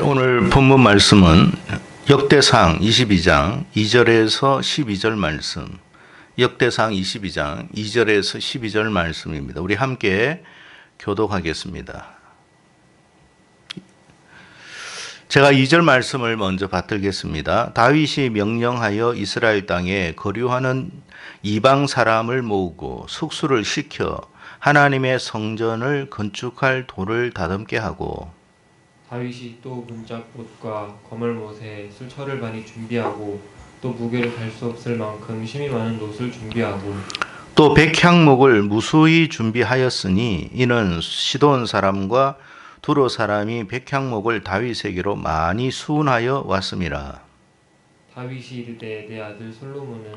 오늘 본문 말씀은 역대상 22장 2절에서 12절 말씀, 역대상 22장 2절에서 12절 말씀입니다. 우리 함께 교독하겠습니다. 제가 2절 말씀을 먼저 받들겠습니다. 다윗이 명령하여 이스라엘 땅에 거류하는 이방 사람을 모으고 숙수를 시켜 하나님의 성전을 건축할 돌을 다듬게 하고, 다윗이 또 문짝옷과 거물못에 술철을 많이 준비하고 또 무게를 달 수 없을 만큼 힘이 많은 놋을 준비하고 또 백향목을 무수히 준비하였으니 이는 시돈 사람과 두로 사람이 백향목을 다윗에게로 많이 수운하여 왔음이라. 다윗이 이르되 내 아들 솔로몬은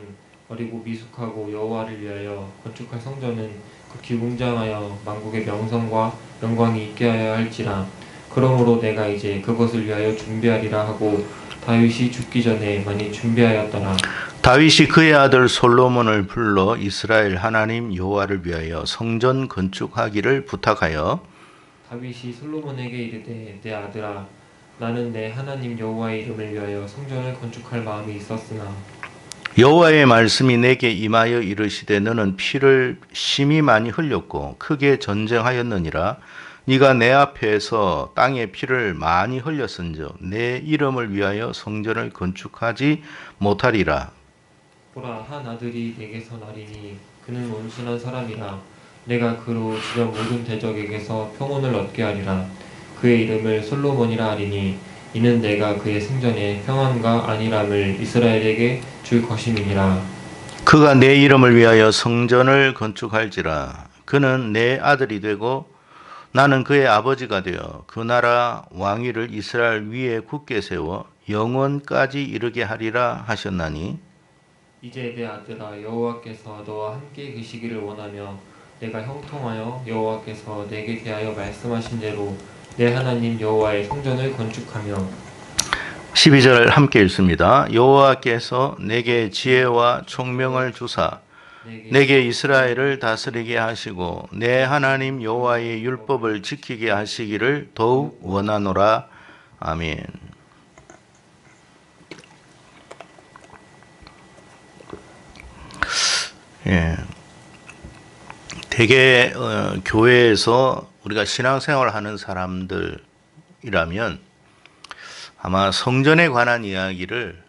어리고 미숙하고 여호와를 위하여 건축할 성전은 극히 웅장하여 만국의 명성과 영광이 있게 하여 할지라. 그러므로 내가 이제 그것을 위하여 준비하리라 하고 다윗이 죽기 전에 많이 준비하였더라. 다윗이 그의 아들 솔로몬을 불러 이스라엘 하나님 여호와를 위하여 성전 건축하기를 부탁하여, 다윗이 솔로몬에게 이르되 내 아들아, 나는 내 하나님 여호와의 이름을 위하여 성전을 건축할 마음이 있었으나 여호와의 말씀이 내게 임하여 이르시되 너는 피를 심히 많이 흘렸고 크게 전쟁하였느니라. 네가 내 앞에서 땅에 피를 많이 흘렸은즉 내 이름을 위하여 성전을 건축하지 못하리라. 보라, 한 아들이 내게서 나리니 그는 온순한 사람이라. 내가 그로 주변 모든 대적에게서 평온을 얻게 하리라. 그의 이름을 솔로몬이라 하리니 이는 내가 그의 생전에 평안과 안일함을 이스라엘에게 줄 것임이니라. 그가 내 이름을 위하여 성전을 건축할지라. 그는 내 아들이 되고 나는 그의 아버지가 되어 그 나라 왕위를 이스라엘 위에 굳게 세워 영원까지 이르게 하리라 하셨나니, 이제 내 아들아, 여호와께서 너와 함께 계시기를 원하며 내가 형통하여 여호와께서 내게 대하여 말씀하신 대로 내 하나님 여호와의 성전을 건축하며. 12절 함께 읽습니다. 여호와께서 내게 지혜와 총명을 주사 내게 이스라엘을 다스리게 하시고 내 하나님 여호와의 율법을 지키게 하시기를 더욱 원하노라. 아멘. 예. 대개 교회에서 우리가 신앙생활을 하는 사람들이라면 아마 성전에 관한 이야기를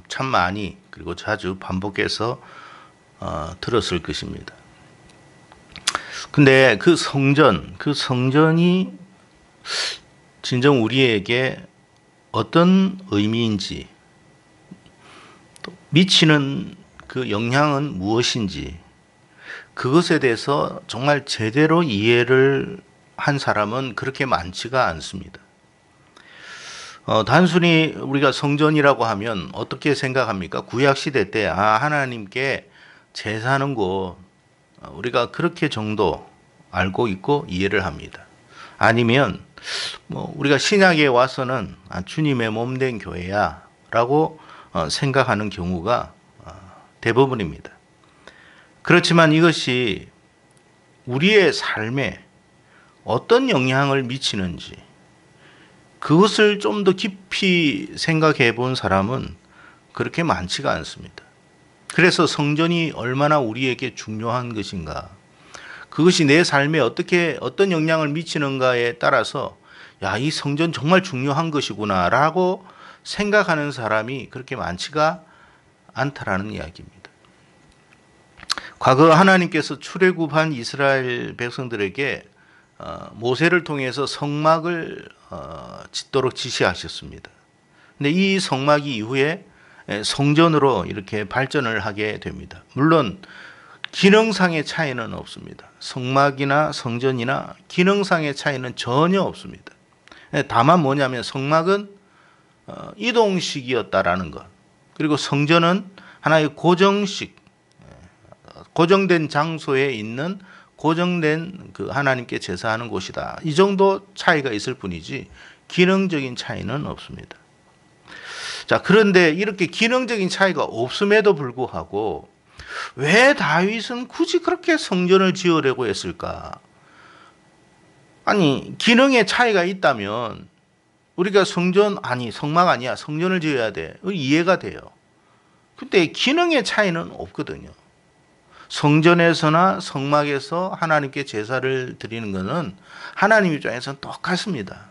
참 많이 그리고 자주 반복해서 들었을 것입니다. 근데 그 성전이 진정 우리에게 어떤 의미인지, 또 미치는 그 영향은 무엇인지, 그것에 대해서 정말 제대로 이해를 한 사람은 그렇게 많지가 않습니다. 단순히 우리가 성전이라고 하면 어떻게 생각합니까? 구약시대 때 하나님께 제사하는 곳, 우리가 그렇게 정도 알고 있고 이해를 합니다. 아니면 우리가 신약에 와서는 주님의 몸된 교회야 라고 생각하는 경우가 대부분입니다. 그렇지만 이것이 우리의 삶에 어떤 영향을 미치는지, 그것을 좀 더 깊이 생각해 본 사람은 그렇게 많지가 않습니다. 그래서 성전이 얼마나 우리에게 중요한 것인가, 그것이 내 삶에 어떤 영향을 미치는가에 따라서 이 성전 정말 중요한 것이구나 라고 생각하는 사람이 그렇게 많지가 않다라는 이야기입니다. 과거 하나님께서 출애굽한 이스라엘 백성들에게 모세를 통해서 성막을 짓도록 지시하셨습니다. 근데 이 성막이 이후에 성전으로 이렇게 발전을 하게 됩니다. 물론 기능상의 차이는 없습니다. 성막이나 성전이나 기능상의 차이는 전혀 없습니다. 다만 뭐냐면 성막은 이동식이었다라는 것, 그리고 성전은 하나의 고정된 장소에 있는 고정된 그 하나님께 제사하는 곳이다, 이 정도 차이가 있을 뿐이지 기능적인 차이는 없습니다. 자, 그런데 이렇게 기능적인 차이가 없음에도 불구하고 왜 다윗은 굳이 그렇게 성전을 지으려고 했을까? 아니, 기능의 차이가 있다면 우리가 성막 아니야. 성전을 지어야 돼. 이해가 돼요. 근데 기능의 차이는 없거든요. 성전에서나 성막에서 하나님께 제사를 드리는 것은 하나님 입장에서는 똑같습니다.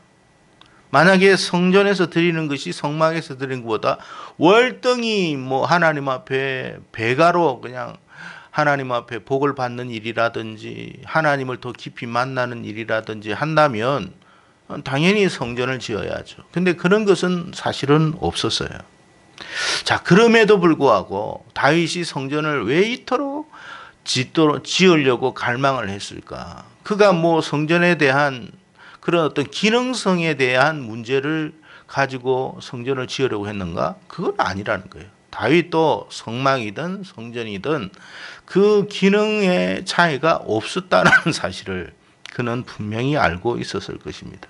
만약에 성전에서 드리는 것이 성막에서 드리는 것보다 월등히 하나님 앞에 배가로 그냥 하나님 앞에 복을 받는 일이라든지 하나님을 더 깊이 만나는 일이라든지 한다면 당연히 성전을 지어야죠. 근데 그런 것은 사실은 없었어요. 자, 그럼에도 불구하고 다윗이 성전을 왜 이토록 지으려고 갈망을 했을까? 그가 성전에 대한 그런 어떤 기능성에 대한 문제를 가지고 성전을 지으려고 했는가? 그건 아니라는 거예요. 다윗도 성막이든 성전이든 그 기능의 차이가 없었다는 사실을 그는 분명히 알고 있었을 것입니다.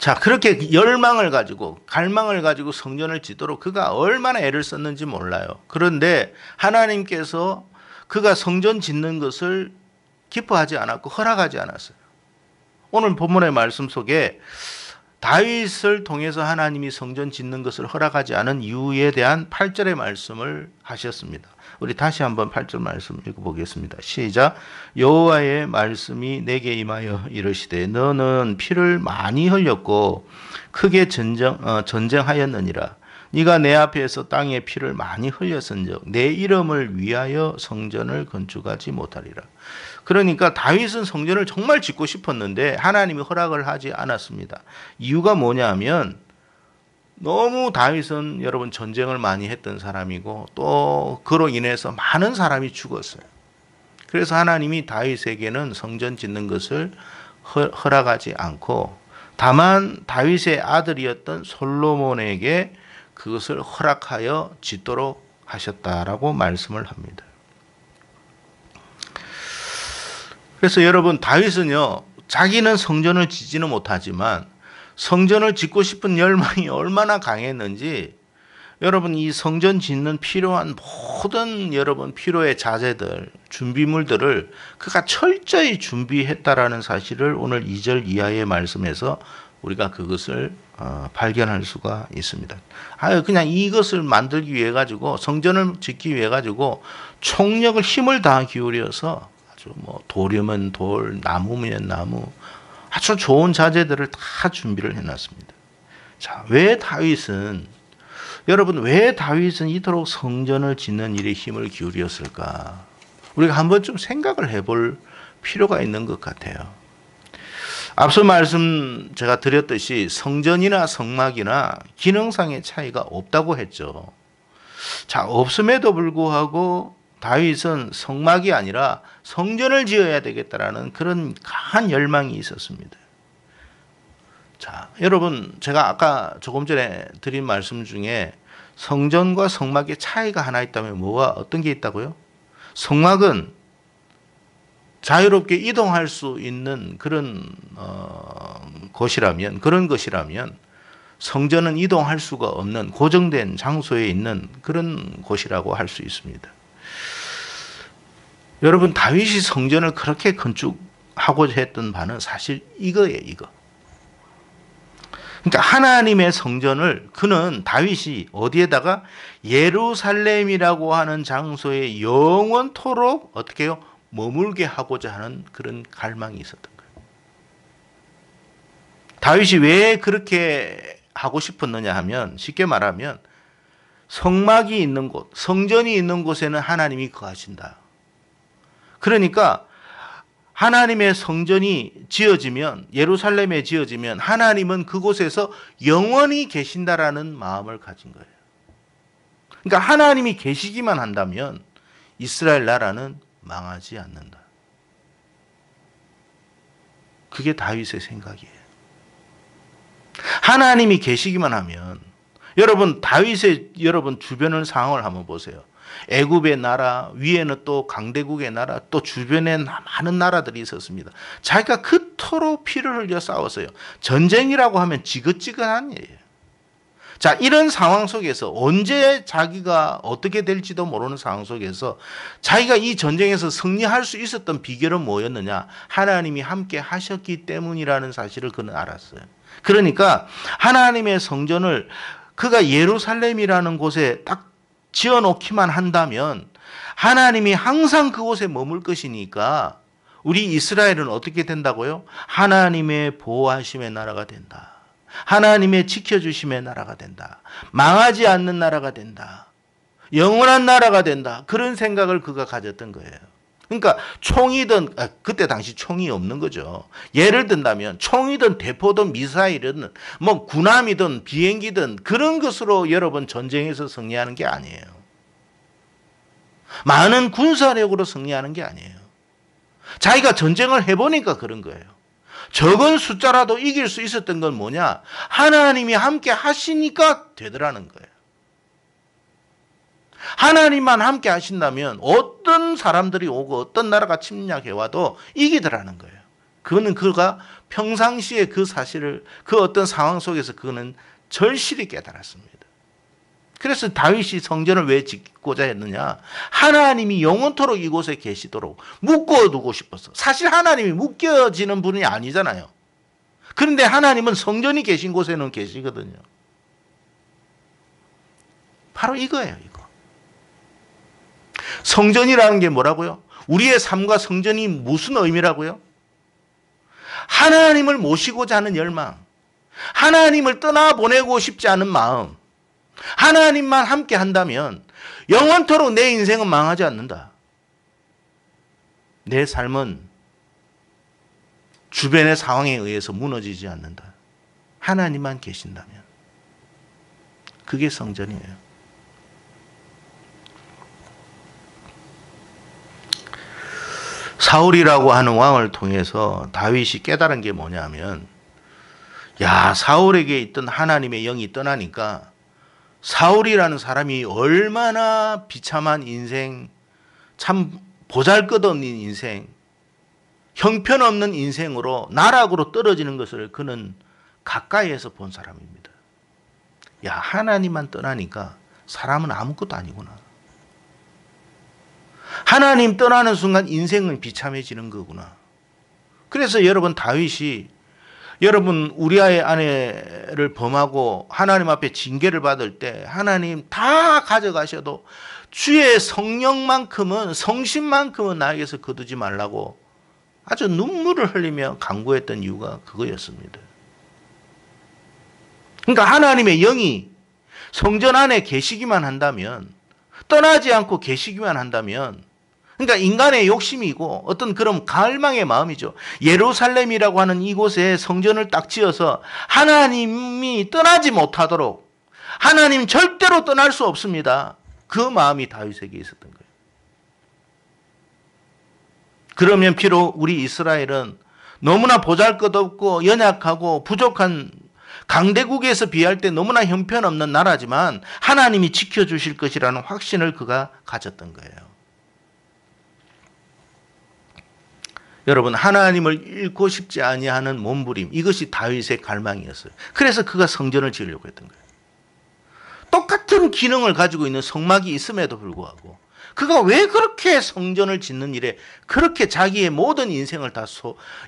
자, 그렇게 열망을 가지고 갈망을 가지고 성전을 짓도록 그가 얼마나 애를 썼는지 몰라요. 그런데 하나님께서 그가 성전 짓는 것을 기뻐하지 않았고 허락하지 않았어요. 오늘 본문의 말씀 속에 다윗을 통해서 하나님이 성전 짓는 것을 허락하지 않은 이유에 대한 8절의 말씀을 하셨습니다. 우리 다시 한번 8절 말씀 읽어보겠습니다. 시작. 여호와의 말씀이 내게 임하여 이르시되 너는 피를 많이 흘렸고 크게 전쟁하였느니라. 네가 내 앞에서 땅에 피를 많이 흘렸은즉 내 이름을 위하여 성전을 건축하지 못하리라. 그러니까 다윗은 성전을 정말 짓고 싶었는데 하나님이 허락을 하지 않았습니다. 이유가 뭐냐면 너무 다윗은 여러분 전쟁을 많이 했던 사람이고 또 그로 인해서 많은 사람이 죽었어요. 그래서 하나님이 다윗에게는 성전 짓는 것을 허락하지 않고 다만 다윗의 아들이었던 솔로몬에게 그것을 허락하여 짓도록 하셨다라고 말씀을 합니다. 그래서 여러분 다윗은요, 자기는 성전을 짓지는 못하지만 성전을 짓고 싶은 열망이 얼마나 강했는지 여러분 이 성전 짓는 필요한 모든 여러분 필요의 자재들, 준비물들을 그가 철저히 준비했다라는 사실을 오늘 2절 이하의 말씀에서 우리가 그것을 발견할 수가 있습니다. 그냥 이것을 만들기 위해 가지고 성전을 짓기 위해 가지고 총력을 힘을 다 기울여서 아주 돌이면 돌, 나무면 나무, 아주 좋은 자재들을 다 준비를 해놨습니다. 자, 왜 다윗은 이토록 성전을 짓는 일에 힘을 기울였을까? 우리가 한번 좀 생각을 해볼 필요가 있는 것 같아요. 앞서 말씀 제가 드렸듯이 성전이나 성막이나 기능상의 차이가 없다고 했죠. 자, 없음에도 불구하고 다윗은 성막이 아니라 성전을 지어야 되겠다라는 그런 강한 열망이 있었습니다. 자, 여러분 제가 아까 조금 전에 드린 말씀 중에 성전과 성막의 차이가 하나 있다면 어떤 게 있다고요? 성막은 자유롭게 이동할 수 있는 그런 그런 것이라면 성전은 이동할 수가 없는 고정된 장소에 있는 그런 곳이라고 할 수 있습니다. 여러분 다윗이 성전을 그렇게 건축하고자 했던 바는 사실 이거예요. 이거. 그러니까 하나님의 성전을 다윗이 어디에다가 예루살렘이라고 하는 장소에 영원토록 어떻게 해요? 머물게 하고자 하는 그런 갈망이 있었던 거예요. 다윗이 왜 그렇게 하고 싶었느냐 하면 쉽게 말하면 성막이 있는 곳, 성전이 있는 곳에는 하나님이 거하신다. 그러니까 하나님의 성전이 지어지면 예루살렘에 지어지면 하나님은 그곳에서 영원히 계신다라는 마음을 가진 거예요. 그러니까 하나님이 계시기만 한다면 이스라엘 나라는 망하지 않는다. 그게 다윗의 생각이에요. 하나님이 계시기만 하면 다윗의 주변의 상황을 한번 보세요. 애굽의 나라, 위에는 또 강대국의 나라, 또 주변에 많은 나라들이 있었습니다. 자기가 그토록 피를 흘려 싸웠어요. 전쟁이라고 하면 지긋지긋한 일이에요. 자, 이런 상황 속에서 언제 자기가 어떻게 될지도 모르는 상황 속에서 자기가 이 전쟁에서 승리할 수 있었던 비결은 뭐였느냐? 하나님이 함께 하셨기 때문이라는 사실을 그는 알았어요. 그러니까 하나님의 성전을 그가 예루살렘이라는 곳에 딱 지어놓기만 한다면 하나님이 항상 그곳에 머물 것이니까 우리 이스라엘은 어떻게 된다고요? 하나님의 보호하심의 나라가 된다. 하나님의 지켜주심의 나라가 된다. 망하지 않는 나라가 된다. 영원한 나라가 된다. 그런 생각을 그가 가졌던 거예요. 그러니까 총이든 그때 당시 총이 없는 거죠. 예를 든다면 총이든 대포든 미사일이든 뭐 군함이든 비행기든 그런 것으로 여러분 전쟁에서 승리하는 게 아니에요. 많은 군사력으로 승리하는 게 아니에요. 자기가 전쟁을 해보니까 그런 거예요. 적은 숫자라도 이길 수 있었던 건 뭐냐? 하나님이 함께 하시니까 되더라는 거예요. 하나님만 함께 하신다면 어떤 사람들이 오고 어떤 나라가 침략해와도 이기더라는 거예요. 그거는 그가 평상시에 그 사실을 그 어떤 상황 속에서 그는 절실히 깨달았습니다. 그래서 다윗이 성전을 왜 짓고자 했느냐? 하나님이 영원토록 이곳에 계시도록 묶어두고 싶었어. 사실 하나님이 묶여지는 분이 아니잖아요. 그런데 하나님은 성전이 계신 곳에는 계시거든요. 바로 이거예요, 이거. 성전이라는 게 뭐라고요? 우리의 삶과 성전이 무슨 의미라고요? 하나님을 모시고자 하는 열망, 하나님을 떠나보내고 싶지 않은 마음, 하나님만 함께 한다면 영원토록 내 인생은 망하지 않는다. 내 삶은 주변의 상황에 의해서 무너지지 않는다. 하나님만 계신다면. 그게 성전이에요. 사울이라고 하는 왕을 통해서 다윗이 깨달은 게 뭐냐면, 야, 사울에게 있던 하나님의 영이 떠나니까 사울이라는 사람이 얼마나 비참한 인생, 참 보잘것없는 인생, 형편없는 인생으로 나락으로 떨어지는 것을 그는 가까이에서 본 사람입니다. 야, 하나님만 떠나니까 사람은 아무것도 아니구나. 하나님 떠나는 순간 인생은 비참해지는 거구나. 그래서 여러분 다윗이 여러분 우리아의 아내를 범하고 하나님 앞에 징계를 받을 때 하나님 다 가져가셔도 주의 성령만큼은 성심만큼은 나에게서 거두지 말라고 아주 눈물을 흘리며 간구했던 이유가 그거였습니다. 그러니까 하나님의 영이 성전 안에 계시기만 한다면, 떠나지 않고 계시기만 한다면, 그러니까 인간의 욕심이고 어떤 그런 갈망의 마음이죠. 예루살렘이라고 하는 이곳에 성전을 딱 지어서 하나님이 떠나지 못하도록, 하나님 절대로 떠날 수 없습니다. 그 마음이 다윗에게 있었던 거예요. 그러면 비록 우리 이스라엘은 너무나 보잘것없고 연약하고 부족한 강대국에서 비할 때 너무나 형편없는 나라지만 하나님이 지켜주실 것이라는 확신을 그가 가졌던 거예요. 여러분, 하나님을 잃고 싶지 아니하는 몸부림, 이것이 다윗의 갈망이었어요. 그래서 그가 성전을 지으려고 했던 거예요. 똑같은 기능을 가지고 있는 성막이 있음에도 불구하고 그가 왜 그렇게 성전을 짓는 일에 그렇게 자기의 모든 인생을 다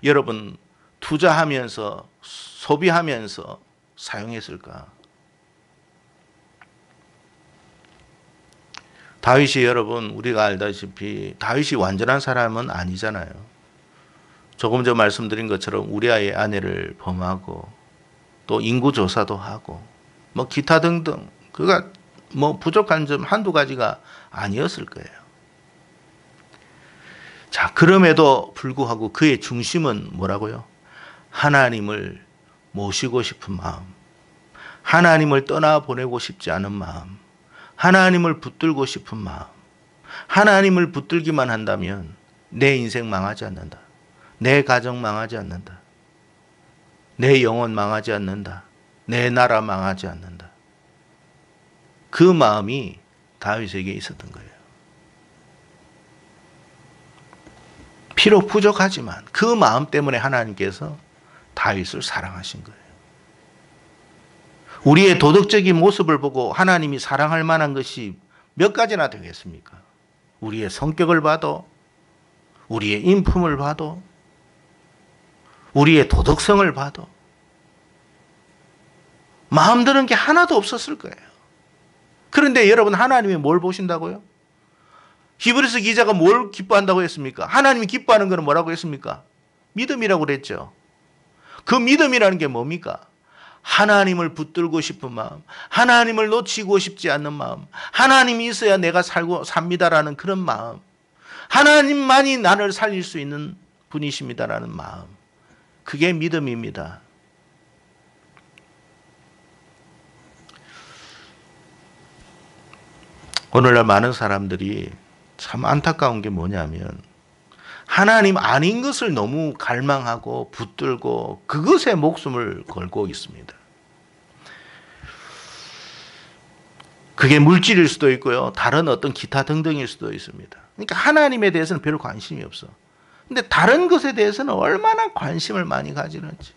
여러분 투자하면서 소비하면서 사용했을까? 다윗이 여러분 우리가 알다시피 다윗이 완전한 사람은 아니잖아요. 조금 전 말씀드린 것처럼 우리아의 아내를 범하고 또 인구조사도 하고 뭐 기타 등등 그가 뭐 부족한 점 한두 가지가 아니었을 거예요. 자, 그럼에도 불구하고 그의 중심은 뭐라고요? 하나님을 모시고 싶은 마음, 하나님을 떠나보내고 싶지 않은 마음, 하나님을 붙들고 싶은 마음. 하나님을 붙들기만 한다면 내 인생 망하지 않는다. 내 가정 망하지 않는다. 내 영혼 망하지 않는다. 내 나라 망하지 않는다. 그 마음이 다윗에게 있었던 거예요. 비록 부족하지만 그 마음 때문에 하나님께서 다윗을 사랑하신 거예요. 우리의 도덕적인 모습을 보고 하나님이 사랑할 만한 것이 몇 가지나 되겠습니까? 우리의 성격을 봐도, 우리의 인품을 봐도, 우리의 도덕성을 봐도, 마음 드는 게 하나도 없었을 거예요. 그런데 여러분, 하나님이 뭘 보신다고요? 히브리서 기자가 뭘 기뻐한다고 했습니까? 하나님이 기뻐하는 것은 뭐라고 했습니까? 믿음이라고 그랬죠. 그 믿음이라는 게 뭡니까? 하나님을 붙들고 싶은 마음, 하나님을 놓치고 싶지 않는 마음, 하나님이 있어야 내가 살고 삽니다라는 그런 마음, 하나님만이 나를 살릴 수 있는 분이십니다라는 마음, 그게 믿음입니다. 오늘날 많은 사람들이 참 안타까운 게 뭐냐면 하나님 아닌 것을 너무 갈망하고 붙들고 그것에 목숨을 걸고 있습니다. 그게 물질일 수도 있고요. 다른 어떤 기타 등등일 수도 있습니다. 그러니까 하나님에 대해서는 별 관심이 없어. 근데 다른 것에 대해서는 얼마나 관심을 많이 가지는지.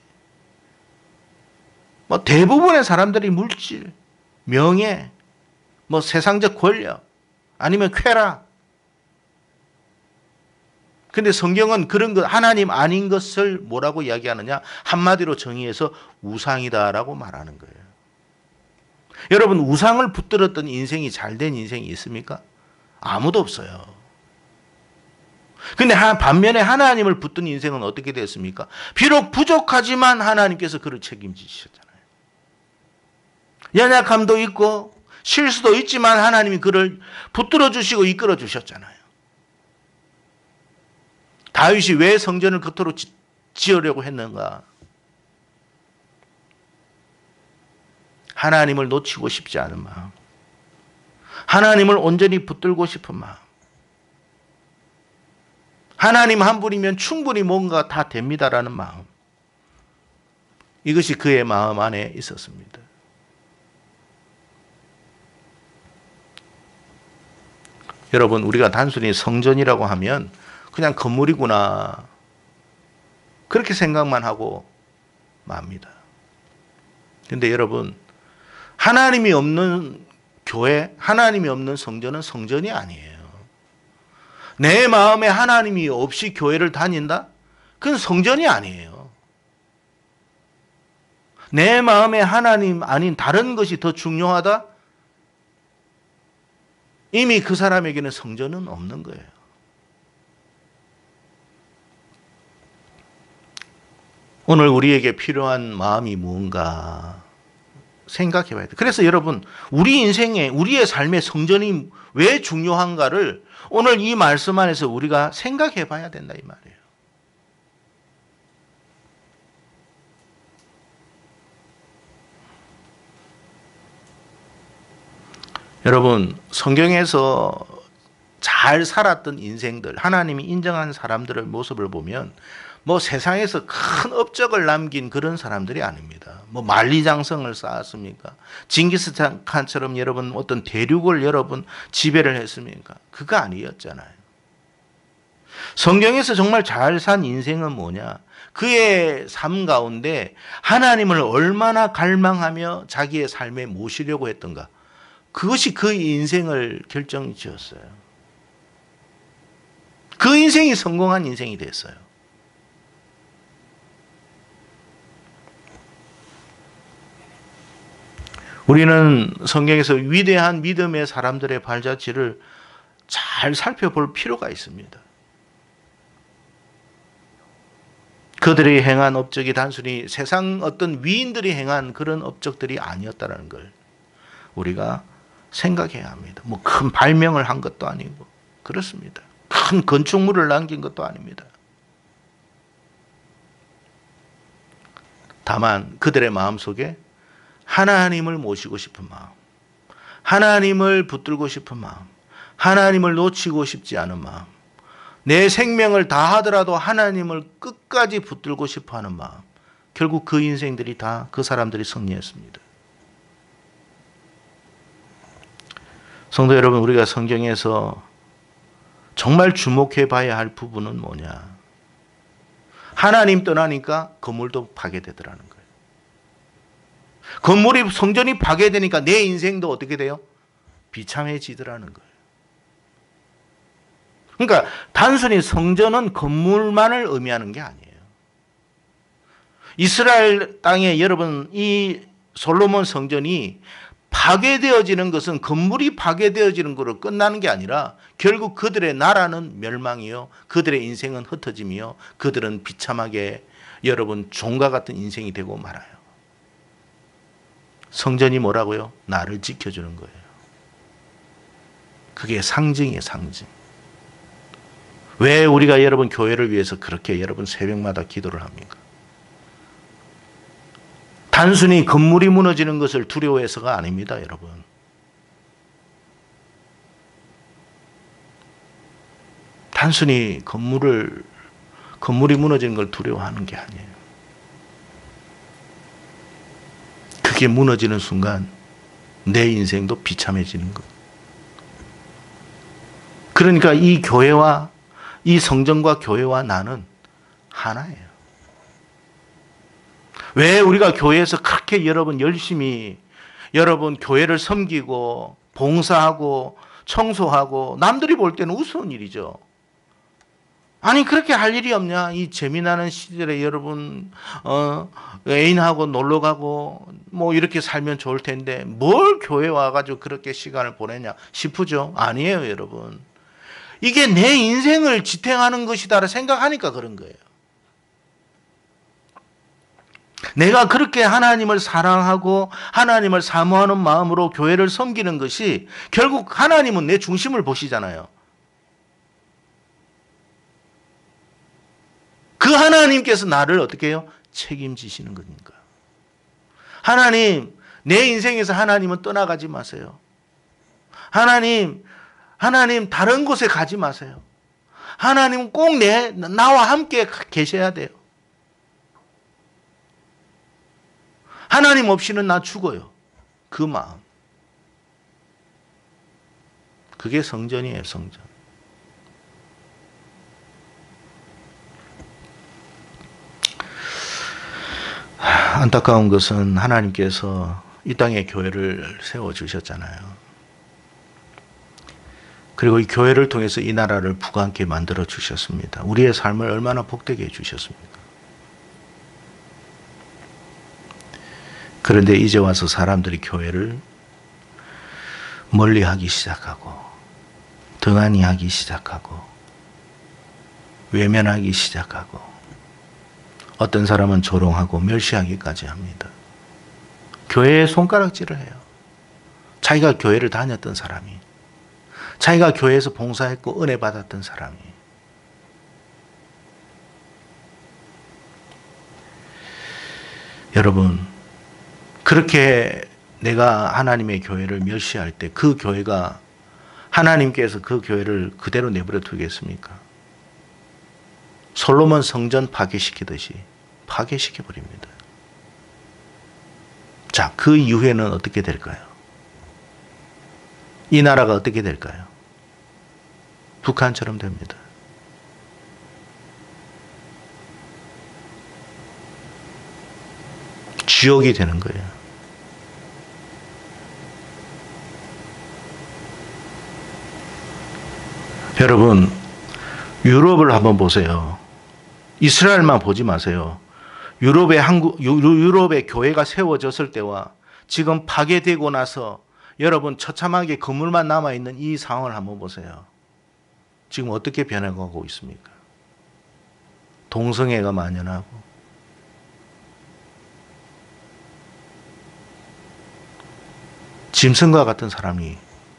뭐 대부분의 사람들이 물질, 명예, 뭐 세상적 권력, 아니면 쾌락. 근데 성경은 그런 것, 하나님 아닌 것을 뭐라고 이야기하느냐? 한마디로 정의해서 우상이다라고 말하는 거예요. 여러분, 우상을 붙들었던 인생이 잘된 인생이 있습니까? 아무도 없어요. 근데 반면에 하나님을 붙든 인생은 어떻게 됐습니까? 비록 부족하지만 하나님께서 그를 책임지셨잖아요. 연약함도 있고 실수도 있지만 하나님이 그를 붙들어 주시고 이끌어 주셨잖아요. 다윗이 왜 성전을 그토록 지으려고 했는가? 하나님을 놓치고 싶지 않은 마음, 하나님을 온전히 붙들고 싶은 마음, 하나님 한 분이면 충분히 뭔가 다 됩니다라는 마음, 이것이 그의 마음 안에 있었습니다. 여러분, 우리가 단순히 성전이라고 하면 그냥 건물이구나 그렇게 생각만 하고 맙니다. 그런데 여러분, 하나님이 없는 교회, 하나님이 없는 성전은 성전이 아니에요. 내 마음에 하나님이 없이 교회를 다닌다? 그건 성전이 아니에요. 내 마음에 하나님 아닌 다른 것이 더 중요하다? 이미 그 사람에게는 성전은 없는 거예요. 오늘 우리에게 필요한 마음이 무언가 생각해 봐야 돼요. 그래서 여러분, 우리 인생에, 우리의 삶의 성전이 왜 중요한가를 오늘 이 말씀 안에서 우리가 생각해 봐야 된다 이 말이에요. 여러분, 성경에서 잘 살았던 인생들, 하나님이 인정한 사람들의 모습을 보면 뭐 세상에서 큰 업적을 남긴 그런 사람들이 아닙니다. 뭐 만리장성을 쌓았습니까? 징기스칸처럼 여러분 어떤 대륙을 여러분 지배를 했습니까? 그거 아니었잖아요. 성경에서 정말 잘 산 인생은 뭐냐? 그의 삶 가운데 하나님을 얼마나 갈망하며 자기의 삶에 모시려고 했던가. 그것이 그 인생을 결정지었어요. 그 인생이 성공한 인생이 됐어요. 우리는 성경에서 위대한 믿음의 사람들의 발자취를 잘 살펴볼 필요가 있습니다. 그들이 행한 업적이 단순히 세상 어떤 위인들이 행한 그런 업적들이 아니었다는 걸 우리가 생각해야 합니다. 뭐 큰 발명을 한 것도 아니고 그렇습니다. 큰 건축물을 남긴 것도 아닙니다. 다만 그들의 마음속에 하나님을 모시고 싶은 마음, 하나님을 붙들고 싶은 마음, 하나님을 놓치고 싶지 않은 마음, 내 생명을 다하더라도 하나님을 끝까지 붙들고 싶어하는 마음, 결국 그 인생들이 다 그 사람들이 승리했습니다. 성도 여러분, 우리가 성경에서 정말 주목해 봐야 할 부분은 뭐냐? 하나님 떠나니까 건물도 파괴되더라는 거예요. 건물이, 성전이 파괴되니까 내 인생도 어떻게 돼요? 비참해지더라는 거예요. 그러니까 단순히 성전은 건물만을 의미하는 게 아니에요. 이스라엘 땅에 여러분 이 솔로몬 성전이 파괴되어지는 것은 건물이 파괴되어지는 것으로 끝나는 게 아니라 결국 그들의 나라는 멸망이요, 그들의 인생은 흩어짐이요, 그들은 비참하게 여러분 종과 같은 인생이 되고 말아요. 성전이 뭐라고요? 나를 지켜주는 거예요. 그게 상징이에요, 상징. 왜 우리가 여러분 교회를 위해서 그렇게 여러분 새벽마다 기도를 합니까? 단순히 건물이 무너지는 것을 두려워해서가 아닙니다, 여러분. 단순히 건물이 무너지는 걸 두려워하는 게 아니에요. 그게 무너지는 순간 내 인생도 비참해지는 것. 그러니까 이 교회와 이 성전과 교회와 나는 하나예요. 왜 우리가 교회에서 그렇게 여러분 열심히 여러분 교회를 섬기고 봉사하고 청소하고 남들이 볼 때는 우스운 일이죠. 아니 그렇게 할 일이 없냐? 이 재미나는 시절에 여러분 애인하고 놀러 가고 뭐 이렇게 살면 좋을 텐데 뭘 교회 와가지고 그렇게 시간을 보내냐 싶으죠? 아니에요, 여러분. 이게 내 인생을 지탱하는 것이다 생각하니까 그런 거예요. 내가 그렇게 하나님을 사랑하고 하나님을 사모하는 마음으로 교회를 섬기는 것이 결국 하나님은 내 중심을 보시잖아요. 그 하나님께서 나를 어떻게 해요? 책임지시는 거니까. 하나님, 내 인생에서 하나님은 떠나가지 마세요. 하나님 다른 곳에 가지 마세요. 하나님은 꼭 나와 함께 계셔야 돼요. 하나님 없이는 나 죽어요. 그 마음. 그게 성전이에요, 성전. 안타까운 것은 하나님께서 이 땅에 교회를 세워주셨잖아요. 그리고 이 교회를 통해서 이 나라를 부강케 만들어 주셨습니다. 우리의 삶을 얼마나 복되게 해주셨습니까? 그런데 이제 와서 사람들이 교회를 멀리하기 시작하고 등한히 하기 시작하고 외면하기 시작하고 어떤 사람은 조롱하고 멸시하기까지 합니다. 교회에 손가락질을 해요. 자기가 교회를 다녔던 사람이, 자기가 교회에서 봉사했고 은혜 받았던 사람이. 여러분, 그렇게 내가 하나님의 교회를 멸시할 때 그 교회가 하나님께서 그 교회를 그대로 내버려 두겠습니까? 솔로몬 성전 파괴시키듯이 파괴시켜버립니다. 자, 그 이후에는 어떻게 될까요? 이 나라가 어떻게 될까요? 북한처럼 됩니다. 지옥이 되는 거예요. 여러분, 유럽을 한번 보세요. 이스라엘만 보지 마세요. 유럽의 교회가 세워졌을 때와 지금 파괴되고 나서 여러분 처참하게 건물만 남아있는 이 상황을 한번 보세요. 지금 어떻게 변해가고 있습니까? 동성애가 만연하고 짐승과 같은 사람이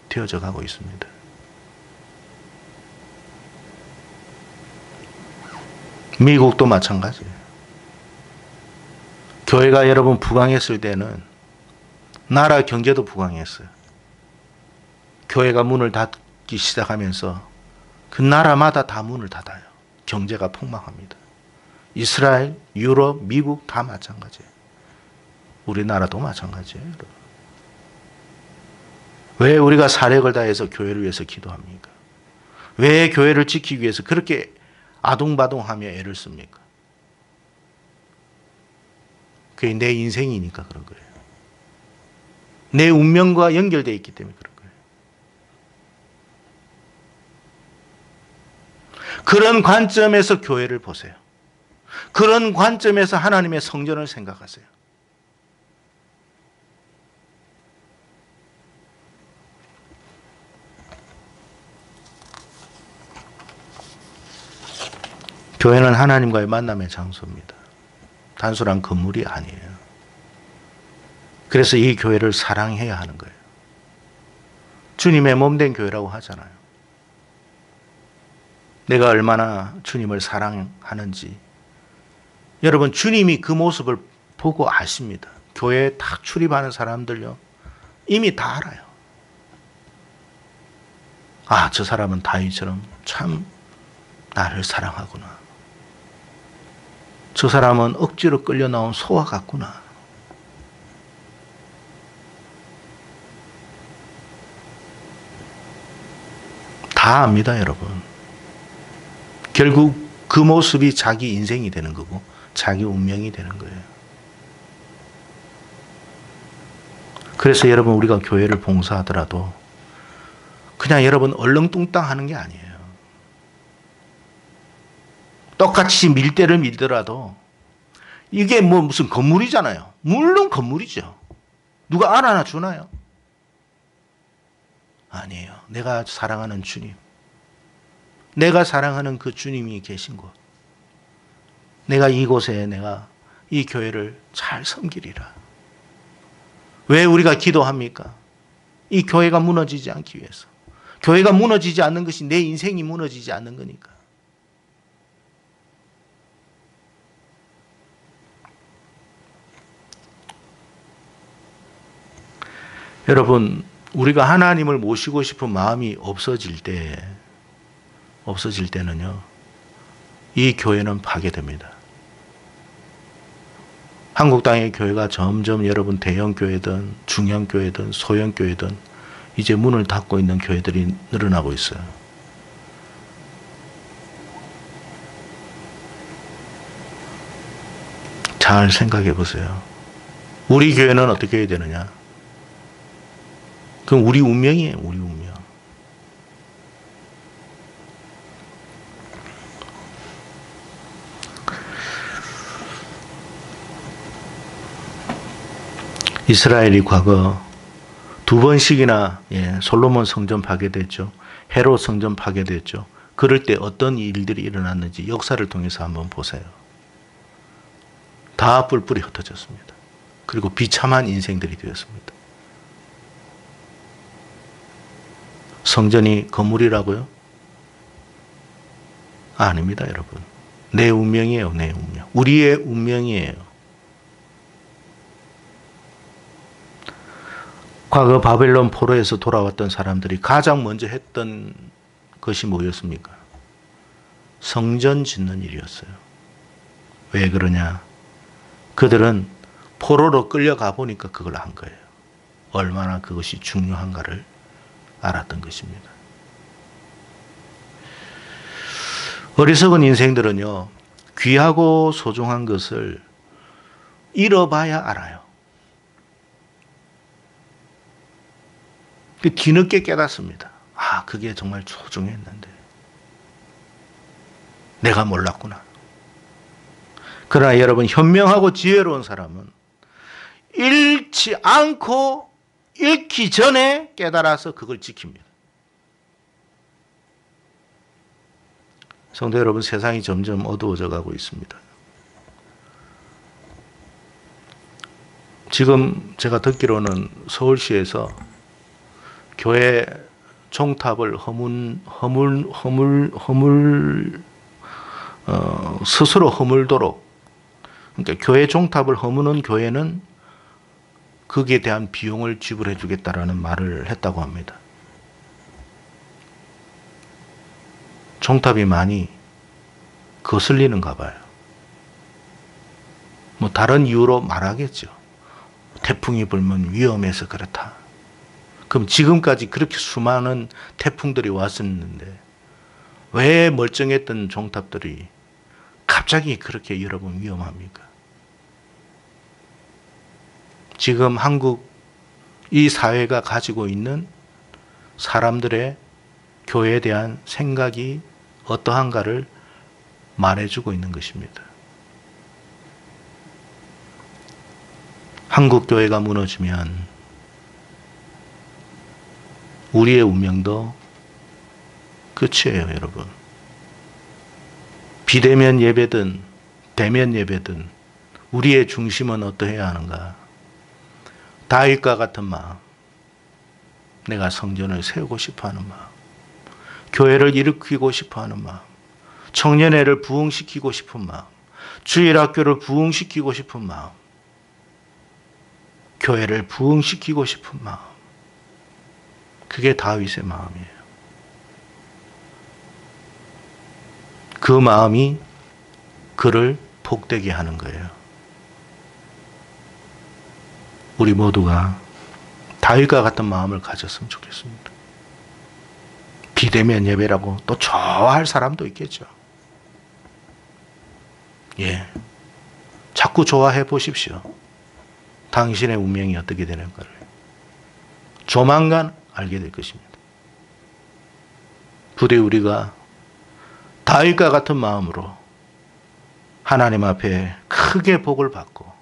되어져 가고 있습니다. 미국도 마찬가지예요. 교회가 여러분 부강했을 때는 나라 경제도 부강했어요. 교회가 문을 닫기 시작하면서 그 나라마다 다 문을 닫아요. 경제가 폭망합니다. 이스라엘, 유럽, 미국 다 마찬가지예요. 우리나라도 마찬가지예요. 여러분. 왜 우리가 사력을 다해서 교회를 위해서 기도합니까? 왜 교회를 지키기 위해서 그렇게 아둥바둥하며 애를 씁니까? 그게 내 인생이니까 그런 거예요. 내 운명과 연결되어 있기 때문에 그런 거예요. 그런 관점에서 교회를 보세요. 그런 관점에서 하나님의 성전을 생각하세요. 교회는 하나님과의 만남의 장소입니다. 단순한 건물이 아니에요. 그래서 이 교회를 사랑해야 하는 거예요. 주님의 몸된 교회라고 하잖아요. 내가 얼마나 주님을 사랑하는지 여러분 주님이 그 모습을 보고 아십니다. 교회에 딱 출입하는 사람들요 이미 다 알아요. 아, 저 사람은 다윗처럼 참 나를 사랑하구나. 저 사람은 억지로 끌려 나온 소와 같구나. 다 압니다, 여러분. 결국 그 모습이 자기 인생이 되는 거고 자기 운명이 되는 거예요. 그래서 여러분 우리가 교회를 봉사하더라도 그냥 여러분 얼렁뚱땅 하는 게 아니에요. 똑같이 밀대를 밀더라도 이게 뭐 무슨 건물이잖아요. 물론 건물이죠. 누가 알아나 주나요? 아니에요. 내가 사랑하는 주님. 내가 사랑하는 그 주님이 계신 곳. 내가 이곳에 내가 이 교회를 잘 섬기리라. 왜 우리가 기도합니까? 이 교회가 무너지지 않기 위해서. 교회가 무너지지 않는 것이 내 인생이 무너지지 않는 거니까. 여러분, 우리가 하나님을 모시고 싶은 마음이 없어질 때는요, 이 교회는 파괴됩니다. 한국 땅의 교회가 점점 여러분 대형 교회든 중형 교회든 소형 교회든 이제 문을 닫고 있는 교회들이 늘어나고 있어요. 잘 생각해 보세요. 우리 교회는 어떻게 해야 되느냐? 그럼 우리 운명이에요, 우리 운명. 이스라엘이 과거 2번씩이나 솔로몬 성전 파괴됐죠. 헤롯 성전 파괴됐죠. 그럴 때 어떤 일들이 일어났는지 역사를 통해서 한번 보세요. 다 뿔뿔이 흩어졌습니다. 그리고 비참한 인생들이 되었습니다. 성전이 건물이라고요? 아닙니다, 여러분. 내 운명이에요, 내 운명. 우리의 운명이에요. 과거 바벨론 포로에서 돌아왔던 사람들이 가장 먼저 했던 것이 뭐였습니까? 성전 짓는 일이었어요. 왜 그러냐? 그들은 포로로 끌려가 보니까 그걸 한 거예요. 얼마나 그것이 중요한가를 알았던 것입니다. 어리석은 인생들은요, 귀하고 소중한 것을 잃어봐야 알아요. 뒤늦게 깨닫습니다. 아, 그게 정말 소중했는데. 내가 몰랐구나. 그러나 여러분, 현명하고 지혜로운 사람은 잃지 않고 잃기 전에 깨달아서 그걸 지킵니다. 성도 여러분, 세상이 점점 어두워져 가고 있습니다. 지금 제가 듣기로는 서울시에서 교회 종탑을 스스로 허물도록, 그러니까 교회 종탑을 허무는 교회는 거기에 대한 비용을 지불해 주겠다라는 말을 했다고 합니다. 종탑이 많이 거슬리는가 봐요. 뭐 다른 이유로 말하겠죠. 태풍이 불면 위험해서 그렇다. 그럼 지금까지 그렇게 수많은 태풍들이 왔었는데 왜 멀쩡했던 종탑들이 갑자기 그렇게 여러분 위험합니까? 지금 한국 이 사회가 가지고 있는 사람들의 교회에 대한 생각이 어떠한가를 말해주고 있는 것입니다. 한국 교회가 무너지면 우리의 운명도 끝이에요, 여러분. 비대면 예배든 대면 예배든 우리의 중심은 어떠해야 하는가? 다윗과 같은 마음, 내가 성전을 세우고 싶어하는 마음, 교회를 일으키고 싶어하는 마음, 청년회를 부흥시키고 싶은 마음, 주일학교를 부흥시키고 싶은 마음, 교회를 부흥시키고 싶은 마음, 그게 다윗의 마음이에요. 그 마음이 그를 복되게 하는 거예요. 우리 모두가 다윗과 같은 마음을 가졌으면 좋겠습니다. 비대면 예배라고 또 좋아할 사람도 있겠죠. 예. 자꾸 좋아해 보십시오. 당신의 운명이 어떻게 되는가를. 조만간 알게 될 것입니다. 부디 우리가 다윗과 같은 마음으로 하나님 앞에 크게 복을 받고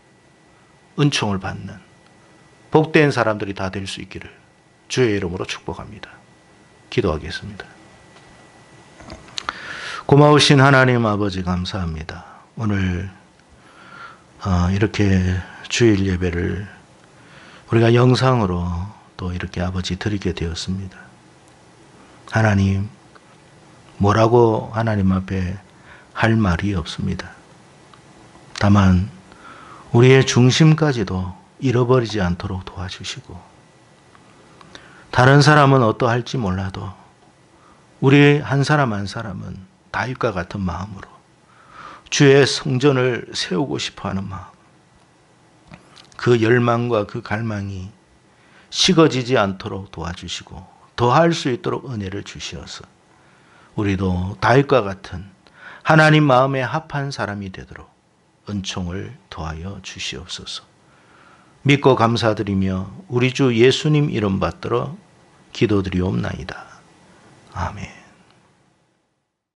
은총을 받는 복된 사람들이 다 될 수 있기를 주의 이름으로 축복합니다. 기도하겠습니다. 고마우신 하나님 아버지 감사합니다. 오늘 이렇게 주일 예배를 우리가 영상으로 또 이렇게 아버지 드리게 되었습니다. 하나님, 뭐라고 하나님 앞에 할 말이 없습니다. 다만 우리의 중심까지도 잃어버리지 않도록 도와주시고, 다른 사람은 어떠할지 몰라도 우리 한 사람 한 사람은 다윗과 같은 마음으로 주의 성전을 세우고 싶어하는 마음, 그 열망과 그 갈망이 식어지지 않도록 도와주시고 더할 수 있도록 은혜를 주시어서 우리도 다윗과 같은 하나님 마음에 합한 사람이 되도록 은총을 더하여 주시옵소서. 믿고 감사드리며 우리 주 예수님 이름 받들어 기도드리옵나이다. 아멘.